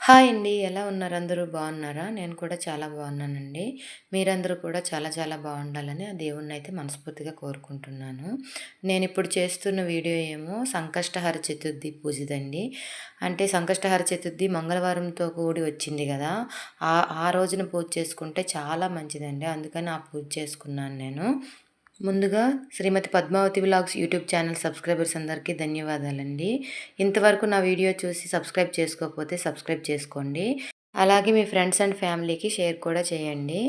Hi అండి. ఎలా ఉన్నారు? అందరూ బాగున్నారా? నేను కూడా చాలా బాగున్నానండి. మీరందరూ కూడా చాలా చాలా బాగుండాలని ఆ దేవుడినైతే మనస్ఫూర్తిగా కోరుకుంటున్నాను. నేనిప్పుడు చేస్తున్న వీడియో ఏమో సంకష్టహర చతుర్థి పూజదండి. అంటే సంకష్టహర చతుర్థి మంగళవారంతో కూడి వచ్చింది గదా! ఆ ఆ రోజున పూజ చేసుకుంటే చాలా మంచిదండి. అందుకని ఆ పూజ చేసుకున్నాను నేను. ముందుగా Shrimati Padmavathi vlogs YouTube channel subscribers అందరికీ ధన్యవాదాలండి. ఇంతవరకు నా వీడియో చూసి సబ్స్క్రైబ్ చేసుకోకపోతే సబ్స్క్రైబ్ చేసుకోండి. అలాగే మీ ఫ్రెండ్స్ అండ్ ఫ్యామిలీకి షేర్ కూడా చేయండి.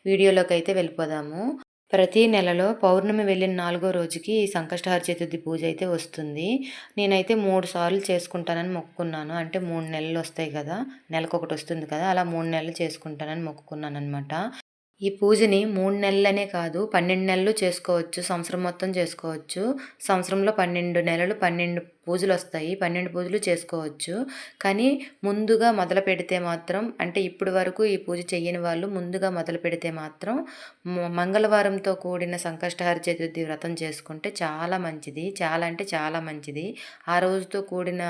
వీడియోలోకైతే వెళ్ళిపోదాము. ప్రతి నెలలో పౌర్ణమి వెళ్ళిన 4గో రోజుకి ఈ సంకష్టహర చతుర్థి పూజ అయితే వస్తుంది. నేనైతే 3 సార్లు చేసుకుంటానని మొక్కుకున్నాను. అంటే 3 నెలలు వస్తాయి కదా! నెలకొకటి వస్తుంది కదా! అలా 3 నెలలు చేసుకుంటానని మొక్కుకున్నాననమాట. ఈ పూజని 3 నెలలనే కాదు 12 నెలలు చేసుకోవచ్చు. సంవత్సరం మొత్తం చేసుకోవచ్చు. సంవత్సరంలో 12 నెలలు 12 పూజలొస్తాయి. 12 పూజలు చేసుకోవచ్చు. కానీ ముందుగా మొదలుపెడితే మాత్రం అంటే ఇప్పటి వరకు ఈ పూజ చెయ్యని వాళ్ళు ముందుగా మొదలుపెడితే మాత్రం మంగళవారంతో కూడిన సంకష్టహర చతుర్థి వ్రతం చేసుకుంటే చాలా మంచిది. చాలా అంటే చాలా మంచిది. ఆ రోజుతో కూడిన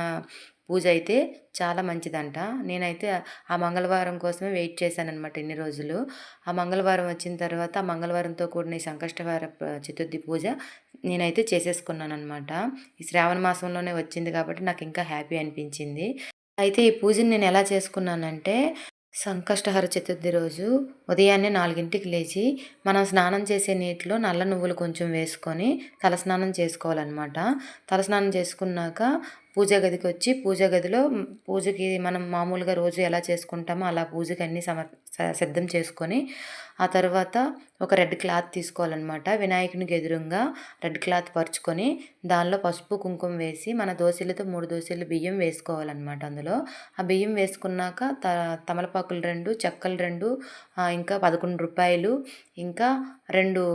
పూజ అయితే చాలా మంచిదంట. నేనైతే ఆ మంగళవారం కోసమే వెయిట్ చేశాననమాట ఇన్ని రోజులు. ఆ మంగళవారం వచ్చిన తర్వాత ఆ మంగళవారంతో కూడిన ఈ సంకష్టహార చతుర్థి పూజ నేనైతే చేసేసుకున్నాననమాట. ఈ శ్రావణ మాసంలోనే వచ్చింది కాబట్టి నాకు ఇంకా హ్యాపీ అనిపించింది. అయితే ఈ పూజని నేను ఎలా చేసుకున్నానంటే సంకష్టహర చతుర్థి రోజు ఉదయాన్నే 4కి లేచి మనం స్నానం చేసే నీటిలో నల్ల నువ్వులు కొంచెం వేసుకొని తలస్నానం చేసుకోవాలన్నమాట. తలస్నానం చేసుకున్నాక పూజా గదికి వచ్చి పూజా గదిలో పూజకి మనం మామూలుగా రోజు ఎలా చేసుకుంటామో అలా పూజకి అన్నీ సిద్ధం చేసుకొని ఆ తర్వాత ఒక రెడ్ క్లాత్ తీసుకోవాలన్నమాట. వినాయకునికి ఎదురుంగా రెడ్ క్లాత్ పరుచుకొని దానిలో పసుపు కుంకుమ వేసి మన దోశలతో 3 దోశలు బియ్యం వేసుకోవాలన్నమాట. అందులో ఆ బియ్యం వేసుకున్నాక తమలపాకులు 2 చెక్కలు 2 ఇంకా రూ. 11 ఇంకా 2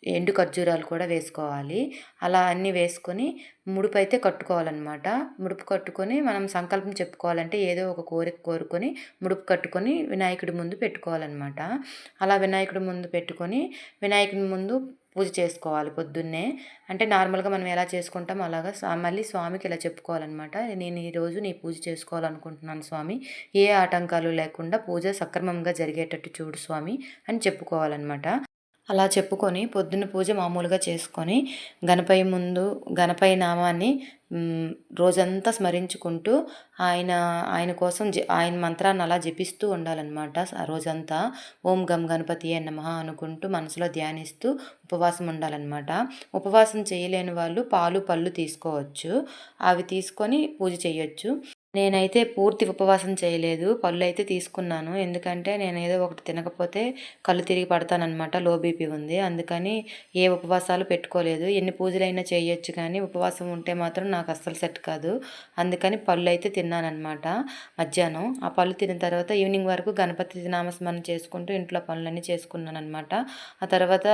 ఎండు ఖర్జూరాలు కూడా వేసుకోవాలి. అలా అన్నీ వేసుకొని ముడుపైతే కట్టుకోవాలన్నమాట. ముడుపు కట్టుకొని మనం సంకల్పం చెప్పుకోవాలంటే ఏదో ఒక కోరిక కోరుకొని ముడుపు కట్టుకొని వినాయకుడి ముందు పెట్టుకోవాలన్నమాట. అలా వినాయకుడి ముందు పెట్టుకొని వినాయకుడి ముందు పూజ చేసుకోవాలి పొద్దున్నే. అంటే నార్మల్‌గా మనం ఎలా చేసుకుంటామో అలాగా మళ్ళీ స్వామికి ఇలా చెప్పుకోవాలన్నమాట. నేను ఈరోజు నీ పూజ చేసుకోవాలనుకుంటున్నాను స్వామి. ఏ ఆటంకాలు లేకుండా పూజ సక్రమంగా జరిగేటట్టు చూడు స్వామి అని చెప్పుకోవాలన్నమాట. అలా చెప్పుకొని పొద్దున్న పూజ మామూలుగా చేసుకొని గణపయ్య ముందు గణపయ్య నామాన్ని రోజంతా స్మరించుకుంటూ ఆయన ఆయన కోసం ఆయన మంత్రాన్ని అలా జపిస్తూ ఉండాలన్నమాట ఆ రోజంతా. ఓం గం గణపతియే నమః అనుకుంటూ మనసులో ధ్యానిస్తూ ఉపవాసం ఉండాలన్నమాట. ఉపవాసం చేయలేని వాళ్ళు పాలు, పళ్ళు తీసుకోవచ్చు. అవి తీసుకొని పూజ చేయొచ్చు. నేనైతే పూర్తి ఉపవాసం చేయలేదు. పళ్ళైతే తీసుకున్నాను. ఎందుకంటే నేను ఏదో ఒకటి తినకపోతే కళ్ళు తిరిగి పడతాననమాట. లో బీపీ ఉంది. అందుకని ఏ ఉపవాసాలు పెట్టుకోలేదు. ఎన్ని పూజలైనా చేయొచ్చు కానీ ఉపవాసం ఉంటే మాత్రం నాకు అస్సలు సెట్ కాదు. అందుకని పళ్ళైతే తిన్నాననమాట మధ్యాహ్నం. ఆ పళ్ళు తిన్న తర్వాత ఈవినింగ్ వరకు గణపతి నామస్మరణ చేసుకుంటూ ఇంట్లో పనులన్నీ చేసుకున్నాననమాట. ఆ తర్వాత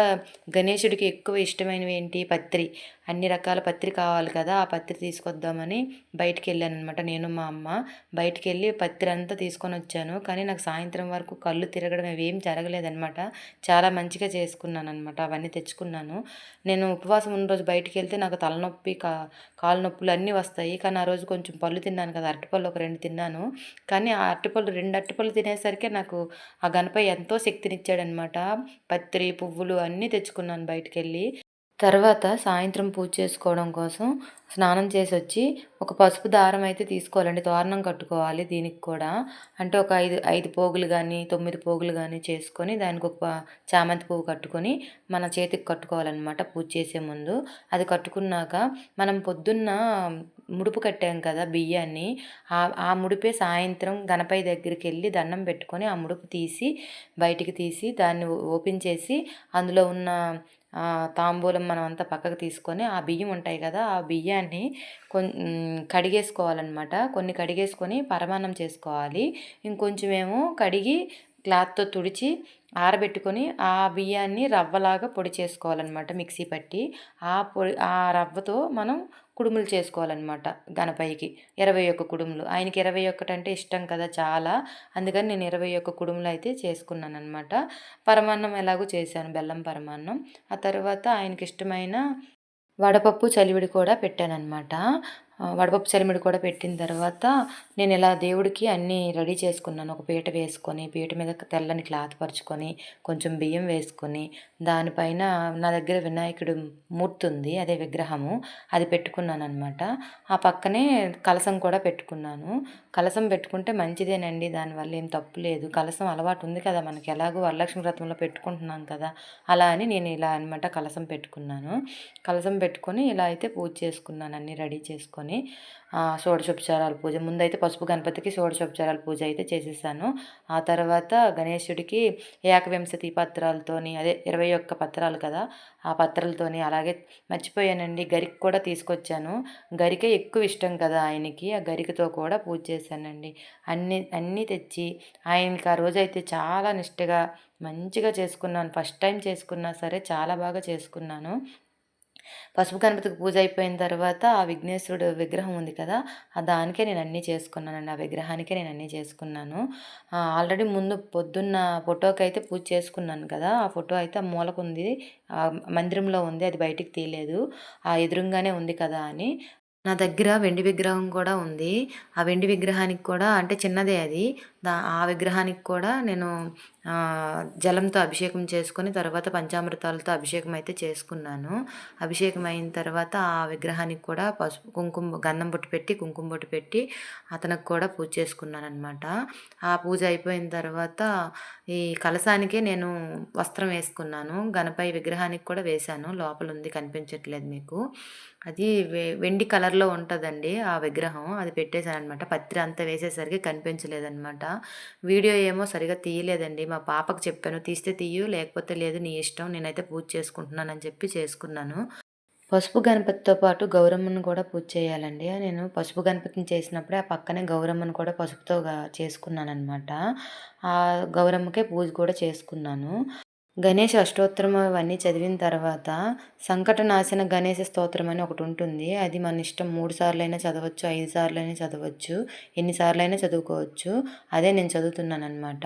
గణేశుడికి ఎక్కువ ఇష్టమైనవి ఏంటి? పత్రి. అన్ని రకాల పత్రి కావాలి కదా! ఆ పత్రి తీసుకొద్దామని బయటికెళ్ళాననమాట నేను, మా అమ్మ. బయటికెళ్ళి పత్రి అంతా తీసుకొనొచ్చాను. కానీ నాకు సాయంత్రం వరకు కళ్ళు తిరగడం అవేం జరగలేదనమాట. చాలా మంచిగా చేసుకున్నాననమాట. అవన్నీ తెచ్చుకున్నాను. నేను ఉపవాసం ఉన్న రోజు బయటికెళ్తే నాకు తలనొప్పి, కాళ్ళు నొప్పులు అన్నీ వస్తాయి. కానీ ఆ రోజు కొంచెం పళ్ళు తిన్నాను కదా! అరటిపళ్ళు ఒక 2 తిన్నాను. కానీ ఆ అరటిపళ్ళు 2 అరటిపళ్ళు తినేసరికే నాకు ఆ గణపయ్య ఎంతో శక్తినిచ్చాడనమాట. పత్రి, పువ్వులు అన్నీ తెచ్చుకున్నాను బయటికెళ్ళి. తర్వాత సాయంత్రం పూజ చేసుకోవడం కోసం స్నానం చేసొచ్చి ఒక పసుపు దారం అయితే తీసుకోవాలండి. తోరణం కట్టుకోవాలి దీనికి కూడా. అంటే ఒక 5 పోగులు గానీ, 9 పోగులు గానీ చేసుకొని దానికి ఒక చామంతి పువ్వు కట్టుకొని మన చేతికి కట్టుకోవాలనమాట పూజ చేసే ముందు. అది కట్టుకున్నాక మనం పొద్దున్న ముడుపు కట్టాం కదా బియ్యాన్ని, ఆ ముడిపే సాయంత్రం గణపయ్య దగ్గరికెళ్ళి దండం పెట్టుకొని ఆ ముడుపు తీసి బయటికి తీసి దాన్ని ఓపెన్ చేసి అందులో ఉన్న తాంబూలం మనమంతా పక్కకు తీసుకొని ఆ బియ్యం ఉంటాయి కదా! ఆ బియ్యాన్ని కడిగేసుకోవాలనమాట. కొన్ని కడిగేసుకొని పరమాన్నం చేసుకోవాలి. ఇంకొంచెమేమో కడిగి క్లాత్‌తో తుడిచి ఆరబెట్టుకొని ఆ బియ్యాన్ని రవ్వలాగా పొడి చేసుకోవాలనమాట మిక్సీ పట్టి. ఆ రవ్వతో మనం కుడుములు చేసుకోవాలనమాట గణపయ్యకి. 21 కుడుములు. ఆయనకి 21 అంటే ఇష్టం కదా చాలా. అందుకని నేను 21 కుడుములైతే చేసుకున్నాననమాట. పరమాన్నం ఎలాగో చేశాను బెల్లం పరమాన్నం. ఆ తర్వాత ఆయనకిష్టమైన వడపప్పు, చలివిడి కూడా పెట్టాననమాట. వడపప్పు చలిమిడి కూడా పెట్టిన తర్వాత నేను ఇలా దేవుడికి అన్నీ రెడీ చేసుకున్నాను. ఒక పీట వేసుకొని, పీట మీద తెల్లని క్లాత్ పరుచుకొని, కొంచెం బియ్యం వేసుకొని, దానిపైన నా దగ్గర వినాయకుడు మూర్తి ఉంది. అదే విగ్రహము. అది పెట్టుకున్నాననమాట. ఆ పక్కనే కలశం కూడా పెట్టుకున్నాను. కలశం పెట్టుకుంటే మంచిదేనండి. దానివల్ల ఏం తప్పు లేదు. కలశం అలవాటు ఉంది కదా మనకి. ఎలాగో వరలక్ష్మి వ్రతంలో పెట్టుకుంటున్నాం కదా! అలా అని నేను ఇలా అనమాట కలశం పెట్టుకున్నాను. కలశం పెట్టుకొని ఇలా అయితే పూజ చేసుకున్నాను. అన్నీ రెడీ చేసుకొని షోడశోపచారాల పూజ ముందైతే పసుపు గణపతికి షోడశోపచారాల పూజ అయితే చేసేసాను. ఆ తర్వాత గణేశుడికి ఏకవింశతి పత్రాలతోని అదే 21 పత్రాలు కదా! ఆ పత్రాలతోని అలాగే మర్చిపోయానండి గరిక కూడా తీసుకొచ్చాను. గరిక ఎక్కువ ఇష్టం కదా ఆయనకి. ఆ గరికతో కూడా పూజ చేశానండి. అన్నీ తెచ్చి ఆయనకి ఆ రోజైతే చాలా నిష్టగా మంచిగా చేసుకున్నాను. ఫస్ట్ టైం చేసుకున్నా సరే చాలా బాగా చేసుకున్నాను. పసుపు గణపతికి పూజ అయిపోయిన తర్వాత ఆ విఘ్నేశ్వరుడు విగ్రహం ఉంది కదా! దానికే నేను అన్నీ చేసుకున్నానండి. ఆ విగ్రహానికే నేను అన్నీ చేసుకున్నాను. ఆల్రెడీ ముందు పొద్దున్న ఫోటోకైతే పూజ చేసుకున్నాను కదా! ఆ ఫోటో అయితే ఆ మూలకుంది. మందిరంలో ఉంది. అది బయటికి తీయలేదు. ఎదురుంగానే ఉంది కదా అని. నా దగ్గర వెండి విగ్రహం కూడా ఉంది. ఆ వెండి విగ్రహానికి కూడా అంటే చిన్నదే అది. ఆ విగ్రహానికి కూడా నేను జలంతో అభిషేకం చేసుకొని తర్వాత పంచామృతాలతో అభిషేకం అయితే చేసుకున్నాను. అభిషేకం అయిన తర్వాత ఆ విగ్రహానికి కూడా పసుపు, కుంకుమ గంధం బొట్టు పెట్టి, కుంకుమ బొట్టు పెట్టి అతనికి కూడా పూజ చేసుకున్నాననమాట. ఆ పూజ అయిపోయిన తర్వాత ఈ కలశానికే నేను వస్త్రం వేసుకున్నాను. గణపయ్య విగ్రహానికి కూడా వేశాను. లోపలుంది కనిపించట్లేదు మీకు. అది వెండి కలర్‌లో ఉంటదండి ఆ విగ్రహం. అది పెట్టేసాననమాట. పత్రి అంతా వేసేసరికి కనిపించలేదనమాట. వీడియో ఏమో సరిగ్గా తీయలేదండి. మా పాపకి చెప్పాను, "తీస్తే తీయు, లేకపోతే లేదు నీ ఇష్టం. నేనైతే పూజ చేసుకుంటున్నానని" చెప్పి చేసుకున్నాను. పసుపు గణపతితో పాటు గౌరమ్మను కూడా పూజ చేయాలండి. నేను పసుపు గణపతిని చేసినప్పుడే ఆ పక్కనే గౌరమ్మను కూడా పసుపుతో చేసుకున్నాననమాట. ఆ గౌరమ్మకే పూజ కూడా చేసుకున్నాను. గణేష్ అష్టోత్తరం అవన్నీ చదివిన తర్వాత సంకటనాశన గణేశ స్తోత్రం అని ఒకటుంటుంది. అది మన ఇష్టం 3 సార్లైనా చదవచ్చు, 5 సార్లైనా చదవచ్చు, ఎన్ని సార్లైనా చదువుకోవచ్చు. అదే నేను చదువుతున్నాననమాట.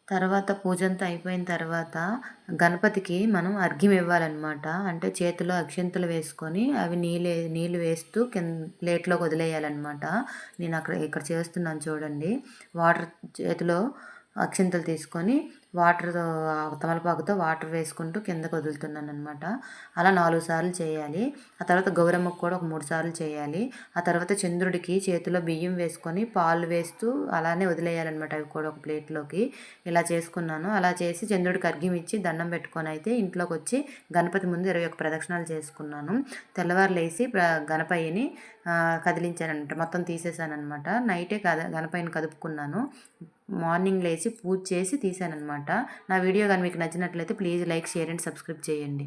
తర్వాత పూజంతా అయిపోయిన తర్వాత గణపతికి మనం అర్ఘ్యం ఇవ్వాలనమాట. అంటే చేతిలో అక్షింతలు వేసుకొని అవి నీళ్ళు వేస్తూ ప్లేట్‌లోకి వదిలేయాలనమాట. నేను ఇక్కడ చేస్తున్నాను చూడండి. వాటర్ చేతిలో అక్షింతలు తీసుకొని వాటర్‌తో తమలపాకుతో వాటర్ వేసుకుంటూ కిందకి వదులుతున్నాననమాట. అలా 4 సార్లు చేయాలి. ఆ తర్వాత గౌరమ్మకు కూడా ఒక 3 సార్లు చేయాలి. ఆ తర్వాత చంద్రుడికి చేతిలో బియ్యం వేసుకొని పాలు వేస్తూ అలానే వదిలేయాలనమాట అవి కూడా ఒక ప్లేట్‌లోకి. ఇలా చేసుకున్నాను. అలా చేసి చంద్రుడికి అర్ఘ్యం ఇచ్చి దండం పెట్టుకొని అయితే ఇంట్లోకొచ్చి గణపతి ముందు 21 ప్రదక్షిణాలు చేసుకున్నాను. తెల్లవారు లేసి గణపయ్యని కదిలించాననమాట. మొత్తం తీసేసాననమాట. నైటే గణపయ్యని కదుపుకున్నాను. మార్నింగ్ లేచి పూజ చేసి తీశాననమాట. నా వీడియో గాని మీకు నచ్చినట్లయితే please like, share and subscribe చేయండి.